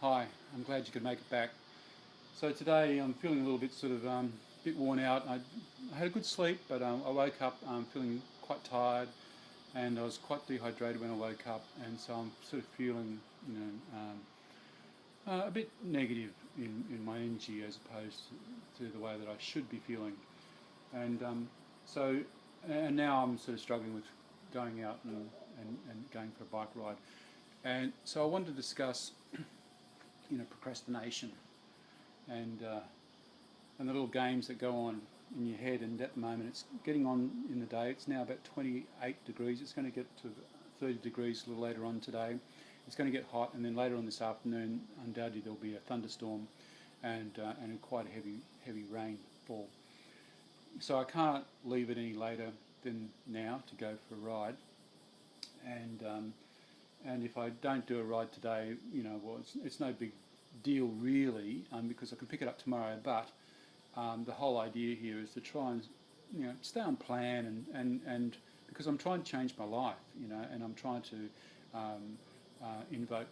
Hi, I'm glad you could make it back. So today I'm feeling a little bit bit worn out. I had a good sleep, but I woke up feeling quite tired, and I was quite dehydrated when I woke up, and so I'm sort of feeling, a bit negative in my energy as opposed to the way that I should be feeling. And so, and now I'm sort of struggling with going out and going for a bike ride. And so I wanted to discuss, procrastination and uh, and the little games that go on in your head. And at the moment, it's getting on in the day. It's now about 28 degrees. It's going to get to 30 degrees a little later on today. It's going to get hot, and then later on this afternoon, undoubtedly there'll be a thunderstorm and quite a heavy rainfall. So I can't leave it any later than now to go for a ride. And and if I don't do a ride today, it's no big deal really, because I can pick it up tomorrow. But the whole idea here is to try and stay on plan and because I'm trying to change my life, and I'm trying to invoke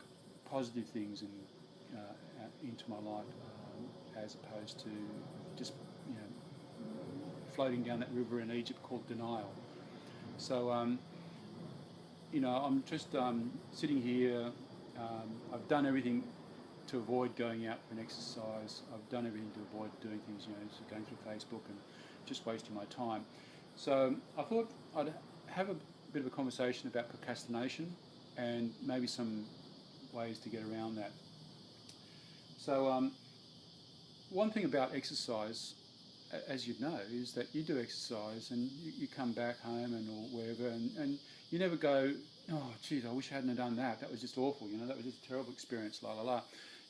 positive things into my life, as opposed to just floating down that river in Egypt called denial. So I'm just sitting here. I've done everything to avoid going out for an exercise. I've done everything to avoid doing things, so going through Facebook and just wasting my time. So I thought I'd have a bit of a conversation about procrastination and maybe some ways to get around that. So one thing about exercise, as you'd know, is that you do exercise and you come back home or wherever, and you never go, oh, geez, I wish I hadn't done that. That was just awful. That was just a terrible experience. La la la.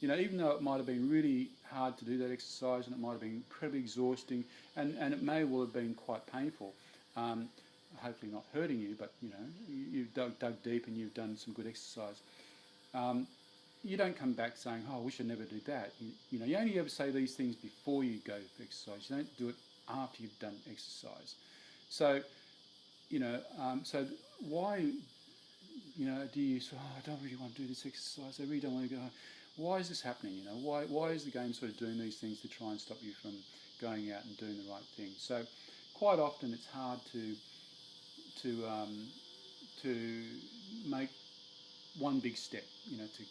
Even though it might have been really hard to do that exercise, and it might have been incredibly exhausting, and it may well have been quite painful. Hopefully not hurting you, but you've dug deep and you've done some good exercise. You don't come back saying, "Oh, I wish I never did that." You only ever say these things before you go for exercise. You don't do it after you've done exercise. So, so why, do you say, "Oh, I don't really want to do this exercise. I really don't want to go." Why is this happening? Why is the game sort of doing these things to try and stop you from going out and doing the right thing? So, quite often it's hard to make one big step, to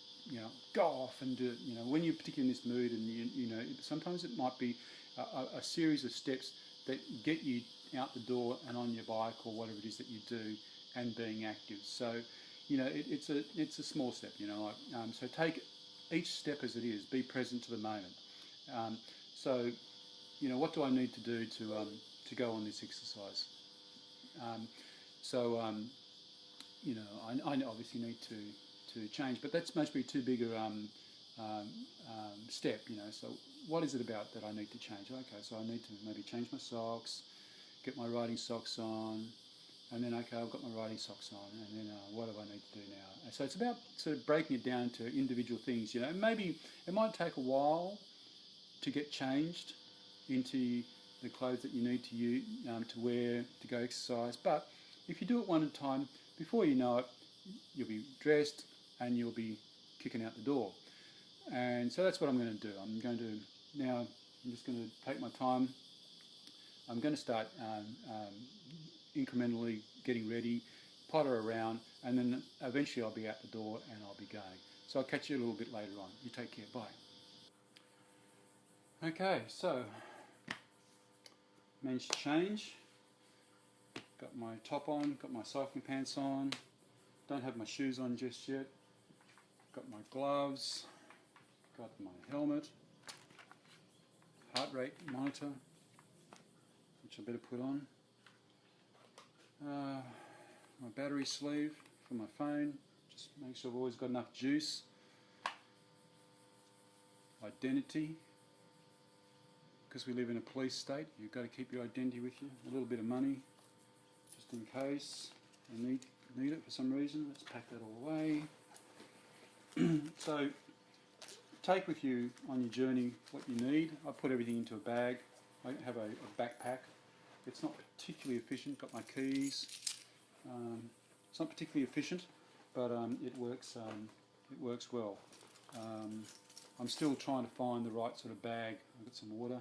go off and do it. When you're particularly in this mood, and sometimes it might be a series of steps that get you out the door and on your bike or whatever it is that you do, and being active. So, it's a small step. So take each step as it is. Be present to the moment. So, what do I need to do to go on this exercise? Um, so, I obviously need to change, but that's must be too big a step. So what is it about that I need to change? Okay, so I need to maybe change my socks, get my riding socks on, and then okay, I've got my riding socks on, and then what do I need to do now? And so it's about sort of breaking it down to individual things. Maybe it might take a while to get changed into the clothes that you need to use, to wear to go exercise. But if you do it one at a time, before you know it, you'll be dressed and you'll be kicking out the door. And so that's what I'm going to do. I'm just going to take my time. I'm going to start incrementally getting ready, potter around, and then eventually I'll be out the door and I'll be going. So I'll catch you a little bit later on. You take care. Bye. Okay, so managed to change. Got my top on, got my cycling pants on. Don't have my shoes on just yet. Got my gloves, got my helmet, heart rate monitor, which I better put on. My battery sleeve for my phone, just make sure I've always got enough juice. Identity, because we live in a police state, you've got to keep your identity with you. A little bit of money, just in case I need it for some reason. Let's pack that all away. So take with you on your journey what you need. I put everything into a bag. I have a backpack. It's not particularly efficient. Got my keys. It's not particularly efficient, but it works. It works well. I'm still trying to find the right sort of bag. I've got some water.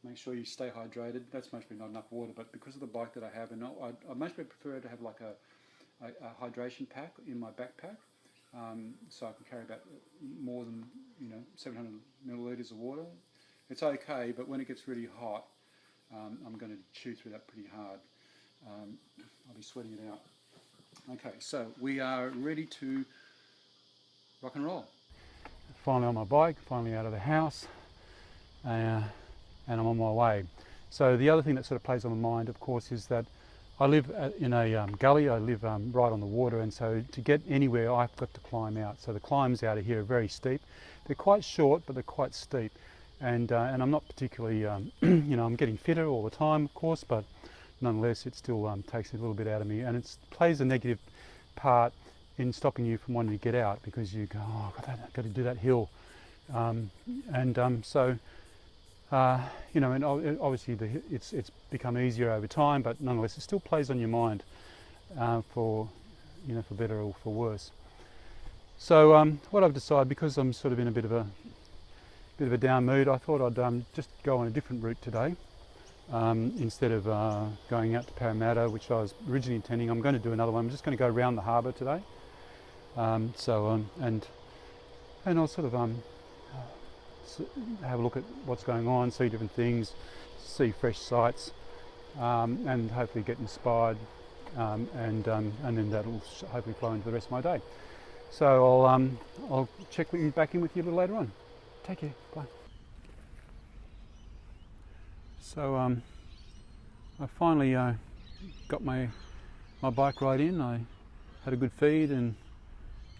Make sure you stay hydrated. That's mostly not enough water, but because of the bike that I have, and I mostly prefer to have like a hydration pack in my backpack, so I can carry about more than 700 milliliters of water. It's okay, but when it gets really hot, I'm going to chew through that pretty hard. I'll be sweating it out. Okay, so we are ready to rock and roll. Finally on my bike, finally out of the house, and I'm on my way. So the other thing that sort of plays on my mind, of course, is that I live in a gully. I live right on the water, and so to get anywhere I've got to climb out. So the climbs out of here are very steep. They're quite short, but they're quite steep. And I'm not particularly, I'm getting fitter all the time, of course, but nonetheless it still takes a little bit out of me, and it plays a negative part in stopping you from wanting to get out, because you go, oh, I've got to do that hill. And obviously it's become easier over time, but nonetheless it still plays on your mind for better or for worse. So what I've decided, because I'm sort of in a bit of a down mood, I thought I'd just go on a different route today. Instead of going out to Parramatta, which I was originally intending, I'm going to do another one. I'm just going to go around the harbour today. And I'll sort of have a look at what's going on, see different things, see fresh sights, and hopefully get inspired, and then that'll hopefully flow into the rest of my day. So I'll check back in with you a little later on. Take care. Bye. So I finally got my bike ride in. I had a good feed and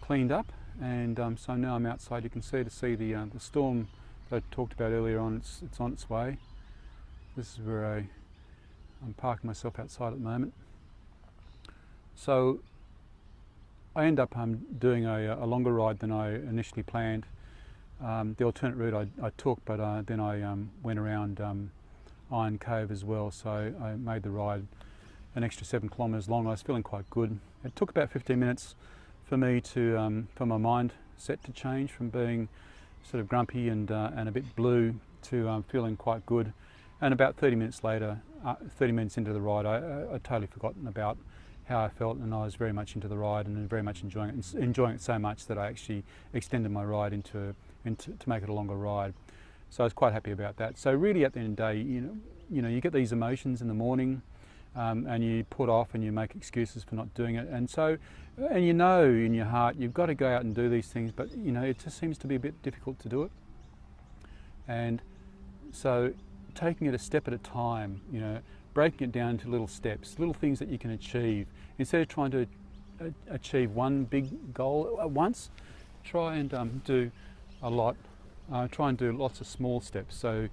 cleaned up, and so now I'm outside. You can see the storm that I talked about earlier on. It's on its way. This is where I'm parking myself outside at the moment. So I end up doing a longer ride than I initially planned. The alternate route I took, but then I went around Iron Cove as well, so I made the ride an extra 7 kilometres long. I was feeling quite good. It took about 15 minutes for me for my mind set to change from being sort of grumpy and a bit blue to feeling quite good. And about 30 minutes later, 30 minutes into the ride, I totally forgotten about how I felt, and I was very much into the ride and very much enjoying it so much that I actually extended my ride to make it a longer ride. So I was quite happy about that. So really, at the end of the day, you get these emotions in the morning, and you put off and you make excuses for not doing it. And in your heart you've got to go out and do these things, but it just seems to be a bit difficult to do it. And so taking it a step at a time, breaking it down into little steps, little things that you can achieve. Instead of trying to achieve one big goal at once, try and do a lot. Try and do lots of small steps. So,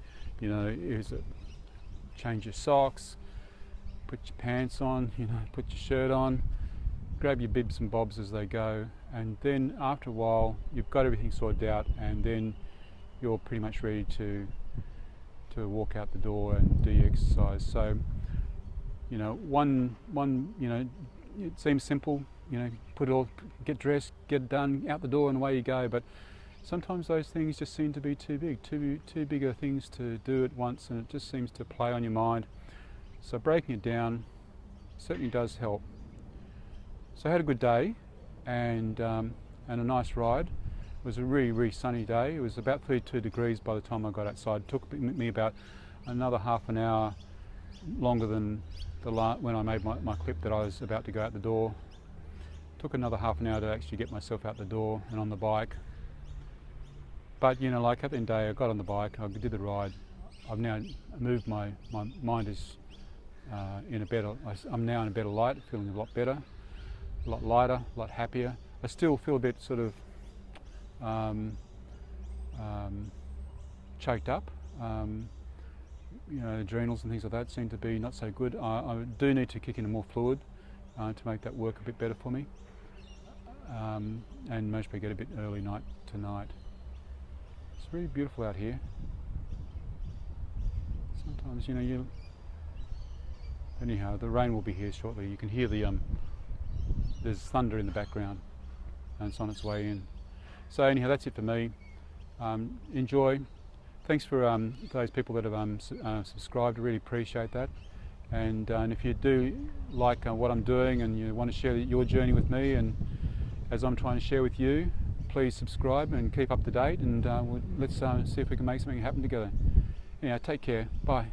change your socks, put your pants on, put your shirt on, grab your bibs and bobs as they go, and then after a while you've got everything sorted out, and then you're pretty much ready to walk out the door and do your exercise. So, it seems simple, get dressed, get it done, out the door and away you go, but sometimes those things just seem to be too bigger things to do at once, and it just seems to play on your mind. So breaking it down certainly does help. So I had a good day and a nice ride. It was a really, really sunny day. It was about 32 degrees by the time I got outside. It took me about another half an hour longer than when I made my clip that I was about to go out the door. It took another half an hour to actually get myself out the door and on the bike. But at the end of the day, I got on the bike, I did the ride. I've now moved, my mind is I'm now in a better light, feeling a lot better, a lot lighter, a lot happier. I still feel a bit sort of choked up. Adrenals and things like that seem to be not so good. I do need to kick in more fluid to make that work a bit better for me, and mostly get a bit early night tonight. It's really beautiful out here. Sometimes, anyhow, the rain will be here shortly. You can hear there's thunder in the background, and it's on its way in. So anyhow, that's it for me. Enjoy. Thanks for those people that have subscribed. I really appreciate that. And if you do like what I'm doing and you want to share your journey with me, and as I'm trying to share with you, please subscribe and keep up to date, and let's see if we can make something happen together. Anyhow, take care. Bye.